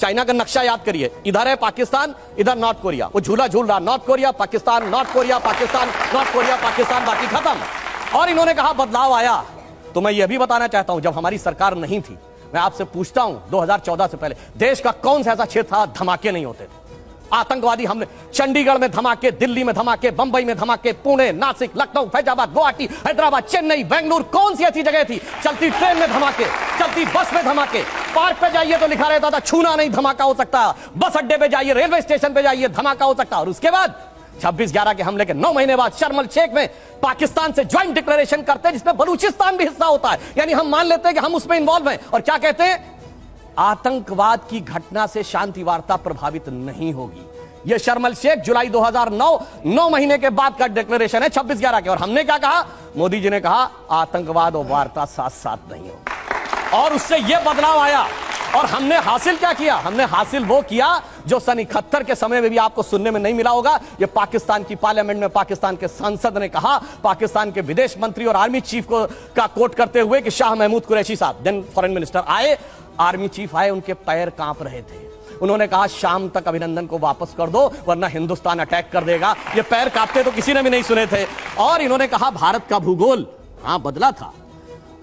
China का नक्शा याद करिए, इधर है पाकिस्तान, इधर नॉर्थ कोरिया, वो झूला झूल रहा, north Korea Pakistan, north Korea Pakistan, north Korea Pakistan, बाकी खत्म। और इन्होंने कहा बदलाव आया। तो मैं यह भी बताना चाहता हूं, जब हमारी सरकार नहीं थी, मैं आपसे पूछता हूं 2014 से पहले देश का कौन सा ऐसा क्षेत्र था धमाके नहीं होते थे? आतंकवादी हमले, चंडीगढ़ में धमाके, दिल्ली में धमाके, बंबई में धमाके, पुणे, नासिक, लखनऊ, फैजाबाद, गुवाहाटी, हैदराबाद, चेन्नई, बेंगलुरु, कौन सी ऐसी जगह थी? चलती ट्रेन में धमाके, चलती बस में धमाके, पार्क पे जाइए तो लिखा रहता था छूना नहीं धमाका हो सकता, बस अड्डे पे जाइए, रेलवे स्टेशन पे जाइए धमाका हो सकता। और उसके बाद 26/11 के हमले के 9 महीने बाद शर्म अल शेख में पाकिस्तान से ज्वाइंट डिक्लेरेशन करते हैं, जिसमें बलूचिस्तान भी हिस्सा होता है, यानी हम मान लेते हैं कि हम उसमें इन्वॉल्व हैं। और क्या कहते हैं? आतंकवाद की घटना से शांति वार्ता प्रभावित नहीं होगी। यह शर्म अल शेख जुलाई 2009 9 महीने के बाद का डिक्लेरेशन है 26/11 के। और हमने क्या कहा? मोदी जी ने कहा आतंकवाद और वार्ता साथ साथ नहीं होगी। और उससे यह बदलाव आया। और हमने हासिल क्या किया? हमने हासिल वो किया जो सन 71 के समय में भी आपको सुनने में नहीं मिला होगा। यह पाकिस्तान की पार्लियामेंट में पाकिस्तान के सांसद ने कहा, पाकिस्तान के विदेश मंत्री और आर्मी चीफ को का कोट करते हुए कि शाह महमूद कुरैशी साहब देन फॉरेन मिनिस्टर आए, आर्मी चीफ आए, उनके पैर कांप रहे थे। उन्होंने कहा शाम तक अभिनंदन को वापस कर दो वरना हिंदुस्तान अटैक कर देगा। ये पैर कांपते तो किसी ने भी नहीं सुने थे। और इन्होंने कहा भारत का भूगोल बदला था।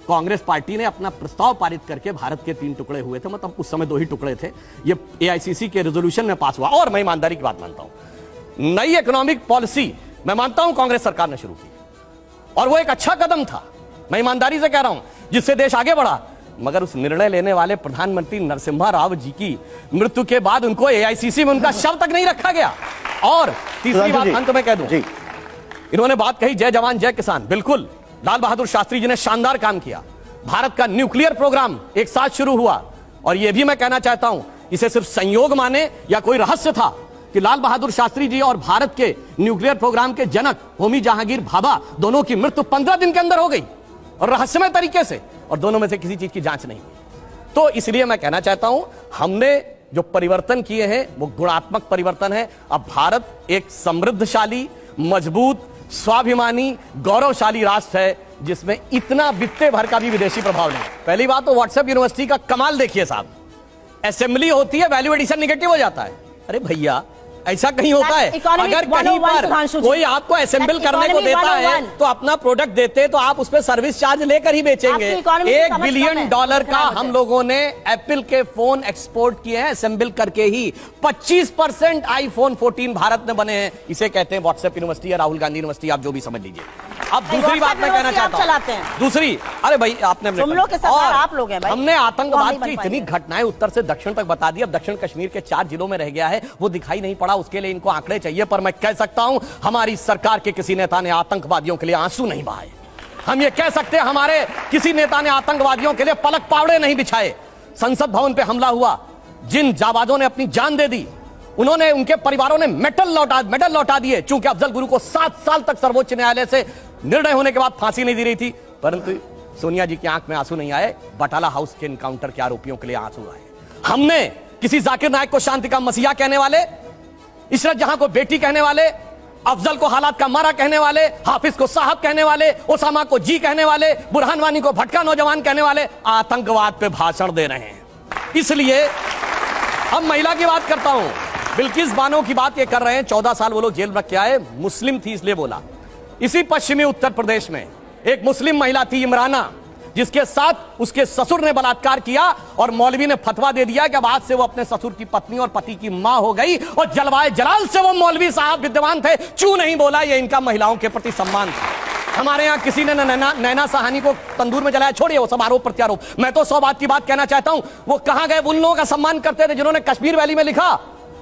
कांग्रेस पार्टी ने अपना प्रस्ताव पारित करके भारत के 3 टुकड़े हुए थे, मतलब उस समय 2 ही टुकड़े थे। ये एआईसीसी के रेजोल्यूशन में पास हुआ। और मैं ईमानदारी की बात मानता हूं, नई इकोनॉमिक पॉलिसी मैं मानता हूं कांग्रेस सरकार ने शुरू की और वो एक अच्छा कदम था, मैं ईमानदारी से कह रहा हूं, जिससे देश आगे बढ़ा। मगर उस निर्णय लेने वाले प्रधानमंत्री नरसिम्हा राव जी की मृत्यु के बाद उनको एआईसीसी में उनका शव तक नहीं रखा गया। और तीसरी बात अंत में कह दूं, इन्होंने बात कही जय जवान जय किसान। बिल्कुल, लाल बहादुर शास्त्री जी ने शानदार काम किया। भारत का न्यूक्लियर प्रोग्राम एक साथ शुरू हुआ। और यह भी मैं कहना चाहता हूं, इसे सिर्फ संयोग माने या कोई रहस्य था कि लाल बहादुर शास्त्री जी और भारत के न्यूक्लियर प्रोग्राम के जनक होमी जहांगीर भाभा दोनों की मृत्यु 15 दिन के अंदर हो गई और रहस्यमय तरीके से, और दोनों में से किसी चीज की जांच नहीं हुई। तो इसलिए मैं कहना चाहता हूं, हमने जो परिवर्तन किए हैं वो गुणात्मक परिवर्तन है। अब भारत एक समृद्धशाली, मजबूत, स्वाभिमानी, गौरवशाली राष्ट्र है जिसमें इतना बित्ते भर का भी विदेशी प्रभाव नहीं। पहली बात तो व्हाट्सएप यूनिवर्सिटी का कमाल देखिए साहब, असेंबली होती है, वैल्यू एडिशन निगेटिव हो जाता है। अरे भैया, ऐसा कहीं होता है? अगर कहीं पर कोई आपको असेंबल करने को देता है तो अपना प्रोडक्ट देते तो आप उस पर सर्विस चार्ज लेकर ही बेचेंगे। $1 बिलियन का हम लोगों ने एप्पल के फोन एक्सपोर्ट किए हैं असेंबल करके ही। 25% आईफोन 14 भारत में बने हैं। इसे कहते हैं व्हाट्सएप यूनिवर्सिटी या राहुल गांधी यूनिवर्सिटी, आप जो भी समझ लीजिए। अब दूसरी बात मैं कहना चाहता हूं, दूसरी, अरे भाई आपने हमने आतंकवाद की इतनी घटनाएं उत्तर से दक्षिण तक बता दी। अब दक्षिण कश्मीर के 4 जिलों में रह गया है, वो दिखाई नहीं पड़ा, उसके लिए इनको आंकड़े चाहिए। पर मैं कह सकता हूं, हमारी सरकार के किसी नेता ने आतंकवादियों के लिए आंसू नहीं बहाए। हम ये कह सकते हैं, हमारे किसी नेता ने आतंकवादियों के लिए पलक पावड़े नहीं बिछाए। संसद भवन पे हमला हुआ, जिन जाबाजों ने अपनी जान दे दी, उन्होंने, उनके परिवारों ने मेडल लौटा दिए। चूंकि अफजल गुरु को 7 साल तक सर्वोच्च न्यायालय से निर्णय होने के बाद फांसी नहीं दी रही थी, परंतु सोनिया जी की आंख में आंसू नहीं आए, बटाला हाउस के एनकाउंटर के आरोपियों के लिए आंसू आए। हमने किसी जाकिर नायक को शांति का मसीहा कहने वाले, इशरत जहां को बेटी कहने वाले, अफजल को हालात का मारा कहने वाले, हाफिज को साहब कहने वाले, ओसामा को जी कहने वाले, बुरहान वानी को भटका नौजवान कहने वाले आतंकवाद पे भाषण दे रहे हैं। इसलिए अब महिला की बात करता हूं, बिल्किस बानो की बात ये कर रहे हैं। 14 साल वो लोग जेल में रख के आए, मुस्लिम थी इसलिए बोला। इसी पश्चिमी उत्तर प्रदेश में एक मुस्लिम महिला थी इमराना, जिसके साथ उसके ससुर ने बलात्कार किया और मौलवी ने फतवा दे दिया कि अब आज से वो अपने ससुर की पत्नी और पति की मां हो गई। और जलवाए जलाल से वो मौलवी साहब विद्यमान थे, चू नहीं बोला। ये इनका महिलाओं के प्रति सम्मान था। हमारे यहां किसी ने नैना साहनी को तंदूर में जलाया, छोड़िए वो सब आरोप प्रत्यारोप। मैं तो 100 बात की बात कहना चाहता हूं, वो कहां गए उन लोगों का सम्मान करते थे जिन्होंने कश्मीर वैली में लिखा,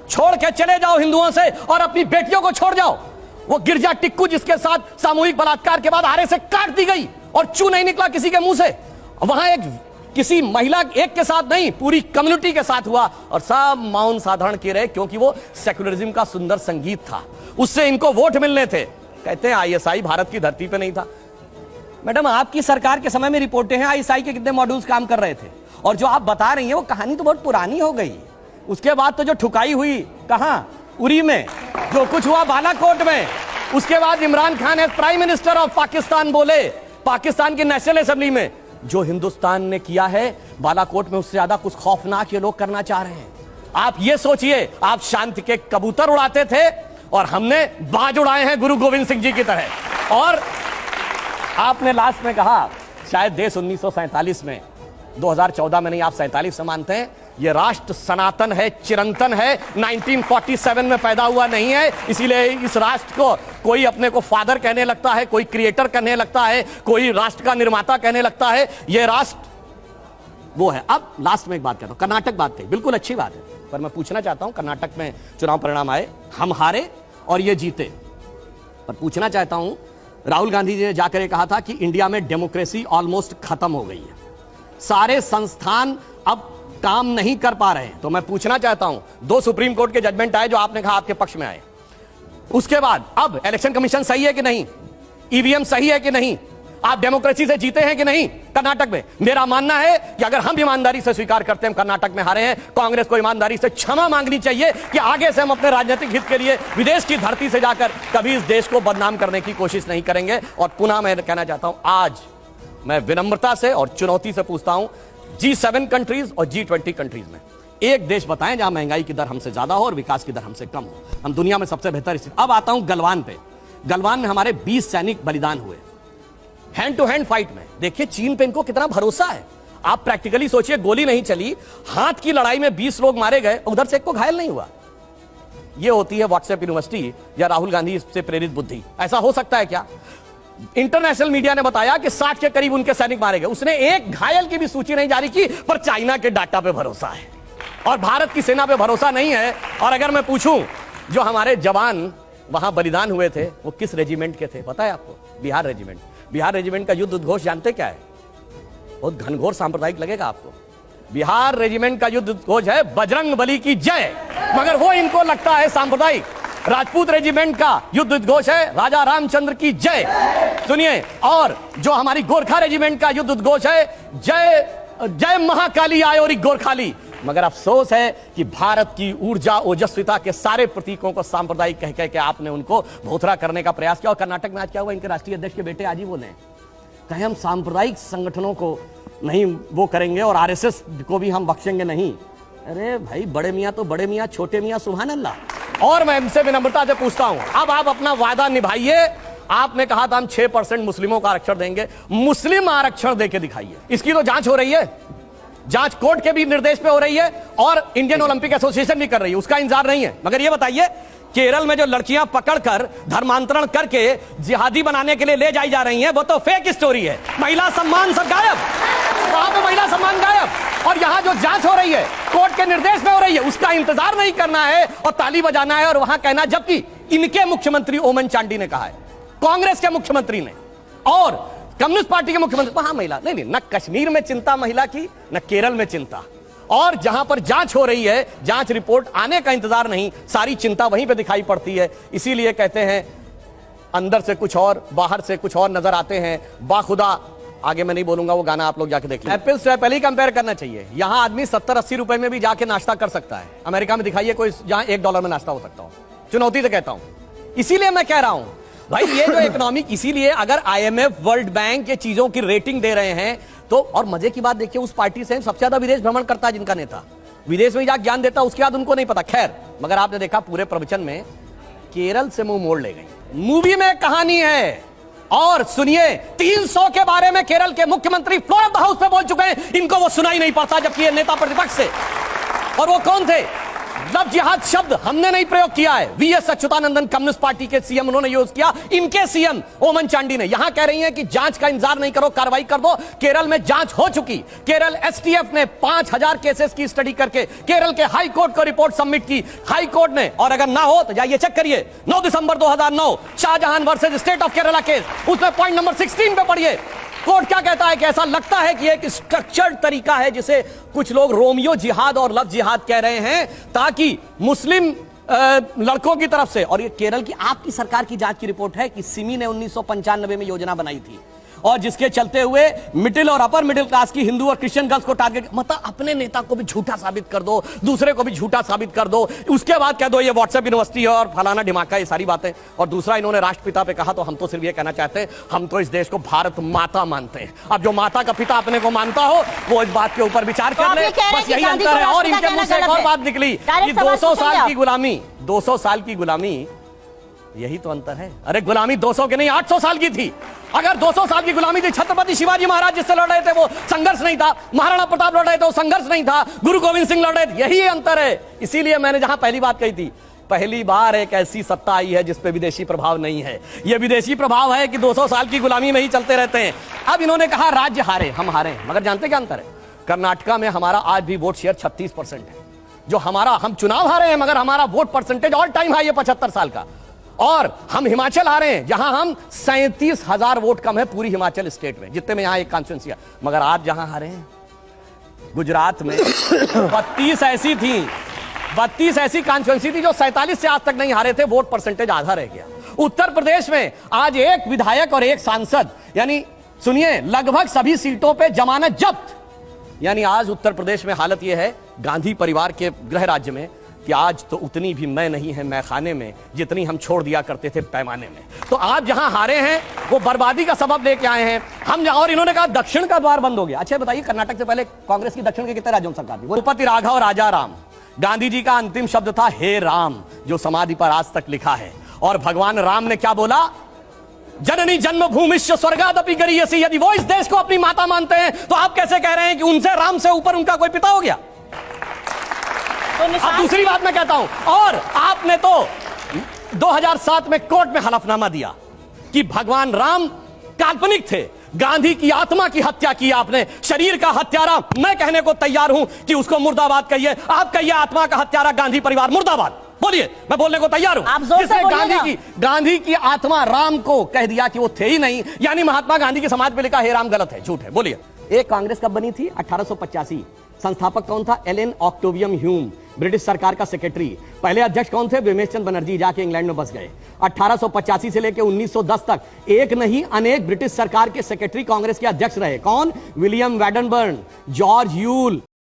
छोड़ के चले जाओ हिंदुओं से और अपनी बेटियों को छोड़ जाओ। वो गिरजा टिक्कू जिसके साथ सामूहिक बलात्कार के बाद आरे से काट दी गई और चू नहीं निकला किसी के मुंह से। वहां एक किसी महिला एक के साथ नहीं, पूरी कम्युनिटी के साथ हुआ और सब मौन साधारण किए रहे, क्योंकि वो सेकुलरिज्म का सुंदर संगीत था, उससे इनको वोट मिलने थे। कहते हैं आईएसआई भारत की धरती पे नहीं था। मैडम, आपकी सरकार के समय में रिपोर्टें हैं आईएसआई के कितने मॉड्यूल्स काम कर रहे थे, और जो आप बता रही हैं वो कहानी तो बहुत पुरानी हो गई। उसके बाद तो जो ठुकाई हुई कहां, उरी में, जो कुछ हुआ बालाकोट में, उसके बाद Imran Khan as prime minister of Pakistan बोले पाकिस्तान की नेशनल असेंबली में, जो हिंदुस्तान ने किया है बालाकोट में उससे ज्यादा कुछ खौफनाक ये लोग करना चाह रहे हैं। आप ये सोचिए, आप शांति के कबूतर उड़ाते थे और हमने बाज उड़ाए हैं गुरु गोविंद सिंह जी की तरह। और आपने लास्ट में कहा शायद देश 1947 में, 2014 में नहीं, आप 47 से मानते हैं। ये राष्ट्र सनातन है, चिरंतन है, 1947 में पैदा हुआ नहीं है। इसीलिए इस राष्ट्र को कोई अपने को फादर कहने लगता है, कोई क्रिएटर कहने लगता है, कोई राष्ट्र का निर्माता कहने लगता है। ये राष्ट्र वो है। अब लास्ट में एक बात कहता हूं, कर्नाटक बात कही, बिल्कुल अच्छी बात है, पर मैं पूछना चाहता हूं, कर्नाटक में चुनाव परिणाम आए, हम हारे और ये जीते, पर पूछना चाहता हूं, राहुल गांधी जी ने जाकर ये कहा था कि इंडिया में डेमोक्रेसी ऑलमोस्ट खत्म हो गई है, सारे संस्थान अब काम नहीं कर पा रहे हैं। तो मैं पूछना चाहता हूं, 2 सुप्रीम कोर्ट के जजमेंट आए जो आपने कहा आपके पक्ष में आए, उसके बाद अब इलेक्शन कमीशन सही है कि नहीं, ईवीएम सही है कि नहीं, आप डेमोक्रेसी से जीते हैं कि नहीं कर्नाटक में? मेरा मानना है कि अगर हम ईमानदारी से स्वीकार करते हैं हम कर्नाटक में हारे हैं, कांग्रेस को ईमानदारी से क्षमा मांगनी चाहिए कि आगे से हम अपने राजनीतिक हित के लिए विदेश की धरती से जाकर कभी इस देश को बदनाम करने की कोशिश नहीं करेंगे। और पुनः मैं कहना चाहता हूं, आज मैं विनम्रता से और चुनौती से पूछता हूं, G7 कंट्रीज और G20 कंट्रीज में एक देश बताएं जहां महंगाई की दर हमसे ज्यादा हो और विकास की दर हमसे कम हो। हम दुनिया में सबसे बेहतर स्थिति। अब आता हूं गलवान पे। गलवान में हमारे 20 सैनिक बलिदान हुए हैंड टू हैंड फाइट में। देखिए चीन पे इनको कितना भरोसा है। आप प्रैक्टिकली सोचिए, गोली नहीं चली, हाथ की लड़ाई में 20 लोग मारे गए, उधर से एक को घायल नहीं हुआ। यह होती है व्हाट्सएप यूनिवर्सिटी या राहुल गांधी से प्रेरित बुद्धि। ऐसा हो सकता है क्या? इंटरनेशनल मीडिया ने बताया कि 60 के करीब उनके सैनिक मारे गए, उसने एक घायल की भी सूची नहीं जारी की, पर चाइना के डाटा पे भरोसा है और भारत की सेना पे भरोसा नहीं है। और अगर मैं पूछूं, जो हमारे जवान वहां बलिदान हुए थे वो किस रेजिमेंट के थे पता है आपको? बिहार रेजिमेंट। बिहार रेजिमेंट का युद्ध उद्घोष जानते क्या है? बहुत घनघोर सांप्रदायिक लगेगा आपको। बिहार रेजिमेंट का युद्ध उद्घोष है बजरंग बली की जय, मगर वो इनको लगता है सांप्रदायिक। राजपूत रेजिमेंट का युद्ध उद्घोष है राजा रामचंद्र की जय, सुनिए। और जो हमारी गोरखा रेजिमेंट का युद्ध उद्घोष है जय जय महाकाली आयोरी गोरखाली। मगर अफसोस है कि भारत की ऊर्जा ओजस्विता के सारे प्रतीकों को सांप्रदायिक कह कह के आपने उनको भोथरा करने का प्रयास किया। और कर्नाटक में आज क्या हुआ? इनके राष्ट्रीय अध्यक्ष के बेटे आज ही बोले कहे हम सांप्रदायिक संगठनों को नहीं वो करेंगे और आरएसएस को भी हम बख्शेंगे नहीं। अरे भाई, बड़े मियां तो बड़े मियां, छोटे मियां सुभान अल्लाह। और मैं इनसे विनम्रता से पूछता हूं, अब आप अपना वादा निभाइए। आपने कहा था हम 6% मुस्लिमों का आरक्षण देंगे, मुस्लिम आरक्षण देके दिखाइए। इसकी तो जांच हो रही है, जांच कोर्ट के भी निर्देश पे हो रही है और इंडियन ओलंपिक एसोसिएशन भी कर रही है, उसका इंतजार नहीं है। मगर ये बताइए, केरल में जो लड़कियां पकड़कर धर्मांतरण करके जिहादी बनाने के लिए ले जाई जा रही हैं, वो तो फेक स्टोरी है। महिला सम्मान सब गायब, वहां पे महिला सम्मान गायब। और यहां जो जांच हो रही है कोर्ट के निर्देश में हो रही है, उसका इंतजार नहीं करना है और ताली बजाना है और वहां कहना। जबकि इनके मुख्यमंत्री ओमन चांडी ने कहा है, कांग्रेस के मुख्यमंत्री ने और कम्युनिस्ट पार्टी के मुख्यमंत्री, वहां महिला नहीं, न कश्मीर में चिंता महिला की, न केरल में चिंता। और जहां पर जांच हो रही है, जांच रिपोर्ट आने का इंतजार नहीं, सारी चिंता वहीं पे दिखाई पड़ती है। इसीलिए कहते हैं अंदर से कुछ और, बाहर से कुछ और नजर आते हैं। बाखुदा, आगे मैं नहीं बोलूंगा, वो गाना आप लोग जाके देख लीजिए। एप्पल से एप्पल ही कंपेयर करना चाहिए। यहां आदमी 70-80 रुपए में भी जाके नाश्ता कर सकता है। अमेरिका में दिखाइए कोई जहां $1 में नाश्ता हो सकता हो। चुनौती से कहता हूं। इसीलिए मैं कह रहा हूं भाई, ये जो इकोनॉमिक, इसीलिए अगर IMF, वर्ल्ड बैंक ये चीजों की रेटिंग दे रहे हैं तो, और मजे की बात देखिए, उस पार्टी से सबसे ज्यादा विदेश भ्रमण करता है जिनका नेता, विदेश में जाकर ज्ञान देता, उसके बाद उनको नहीं पता। खैर, मगर आपने देखा पूरे प्रवचन में केरल से मुंह मोड़ ले गई। मूवी में कहानी है। और सुनिए, 300 के बारे में केरल के मुख्यमंत्री फ्लोर ऑफ द हाउस पे बोल चुके हैं, इनको वो सुनाई नहीं पड़ता, जबकि ये नेता प्रतिपक्ष से। और वो कौन थे? लव जिहाद शब्द हमने नहीं प्रयोग किया है, वीएस अच्युतानंदन कम्युनिस्ट पार्टी के सीएम उन्होंने यूज किया, इनके सीएम ओमन चांडी ने। यहां कह रही हैं कि जांच का इंतजार नहीं करो, कार्रवाई कर दो। केरल में जांच हो चुकी। केरल एसटीएफ ने 5000 केसेस की स्टडी करके केरल के हाई कोर्ट को रिपोर्ट सबमिट की। हाई कोर्ट ने, और अगर ना हो तो जाइए चेक करिए, 9 दिसंबर 2009 Shahjahan versus state of Kerala case, उसमें पॉइंट नंबर 16 पे पढ़िए। कोर्ट क्या कहता है कि ऐसा लगता है कि एक स्ट्रक्चर्ड तरीका है जिसे कुछ लोग रोमियो जिहाद और लव जिहाद कह रहे हैं, ताकि मुस्लिम लड़कों की तरफ से। और ये केरल की आपकी सरकार की जांच की रिपोर्ट है कि सिमी ने 1995 में योजना बनाई थी और जिसके चलते हुए मिडिल और अपर मिडिल क्लास की हिंदू और क्रिश्चियन गर्ल्स को टारगेट, मतलब अपने नेता को भी झूठा साबित कर दो, दूसरे को भी झूठा साबित कर दो, उसके बाद कह दो ये व्हाट्सएप यूनिवर्सिटी है और फलाना ढिमाका, ये सारी बातें। और दूसरा इन्होंने राष्ट्रपिता पे कहा, तो हम तो सिर्फ ये कहना चाहते हैं, हम तो इस देश को भारत माता मानते हैं। अब जो माता का पिता अपने को मानता हो वो इस बात के ऊपर विचार कर ले, बस यही अंतर है। और इनके मुंह से एक और बात निकली कि 200 साल की गुलामी, 200 साल की गुलामी, यही तो अंतर है। अरे गुलामी 200 की नहीं 800 साल की थी। अगर 200 साल की गुलामी थी, छत्रपति शिवाजी महाराज जिससे लड़ रहे थे वो संघर्ष नहीं था, महाराणा प्रताप लड़ रहे थे वो संघर्ष नहीं था, गुरु गोविंद सिंह लड़ रहे थे, यही अंतर है। इसीलिए मैंने जहां पहली बात कही थी, पहली बार एक ऐसी सत्ता आई है जिस पे विदेशी प्रभाव नहीं है। यह विदेशी प्रभाव है कि 200 साल की गुलामी में ही चलते रहते हैं। अब इन्होंने कहा राज्य हारे, हम हारे, मगर जानते क्या अंतर है? कर्नाटका में हमारा आज भी वोट शेयर 36% है। जो हमारा, हम चुनाव हारे हैं मगर हमारा vote percentage all time high है 75 साल का। और हम हिमाचल हारे हैं जहां हम 37,000 वोट कम है पूरी हिमाचल स्टेट में, जितने में यहां एक कॉन्स्टिट्यूंसी है। मगर आप जहां हारे हैं गुजरात में 32 ऐसी थी, 32 ऐसी कॉन्स्टिट्यूंसी थी जो 47 से आज तक नहीं हारे थे, वोट परसेंटेज आधा रह गया। उत्तर प्रदेश में आज एक विधायक और एक सांसद, यानी सुनिए लगभग सभी सीटों पे जमानत जब्त। यानी आज उत्तर प्रदेश में हालत यह है गांधी परिवार के गृह राज्य में कि आज तो उतनी भी मैं नहीं है मैं खाने में जितनी हम छोड़ दिया करते थे पैमाने में। तो आप जहां हारे हैं वो बर्बादी का सबब लेके आए हैं हम जहां। और इन्होंने कहा दक्षिण का द्वार बंद हो गया। अच्छा बताइए, कर्नाटक से पहले कांग्रेस की दक्षिण के कितने राज्यों में सरकार थी? द्रौपदी राघव राजा राम, गांधी जी का अंतिम शब्द था हे राम, जो समाधि पर आज तक लिखा है। और भगवान राम ने क्या बोला? जननी जन्मभूमिश्च स्वर्गादपि गरीयसी। यदि वो इस देश को अपनी माता मानते हैं तो आप कैसे कह रहे हैं कि उनसे, राम से ऊपर उनका कोई पिता हो गया? अब दूसरी बात मैं कहता हूं, और आपने तो 2007 में कोर्ट में हलफनामा दिया कि भगवान राम काल्पनिक थे, गांधी की आत्मा की हत्या की आपने। शरीर का हत्यारा मैं कहने को तैयार हूं कि उसको मुर्दाबाद कहिए, आप कहिए आत्मा का हत्यारा गांधी परिवार मुर्दाबाद, बोलिए, मैं बोलने को तैयार हूं। जिसने गांधी की आत्मा राम को कह दिया कि वो थे ही नहीं, यानी महात्मा गांधी की समाज पे लिखा हे राम गलत है, झूठ है, बोलिए। एक कांग्रेस कब बनी थी? 1885। संस्थापक कौन था? एलन ऑक्टेवियम ह्यूम, ब्रिटिश सरकार का सेक्रेटरी। पहले अध्यक्ष कौन थे? विमेश चंद बनर्जी, जाके इंग्लैंड में बस गए। 1885 से लेकर 1910 तक एक नहीं अनेक ब्रिटिश सरकार के सेक्रेटरी कांग्रेस के अध्यक्ष रहे। कौन? William वैडनबर्न, George Yule,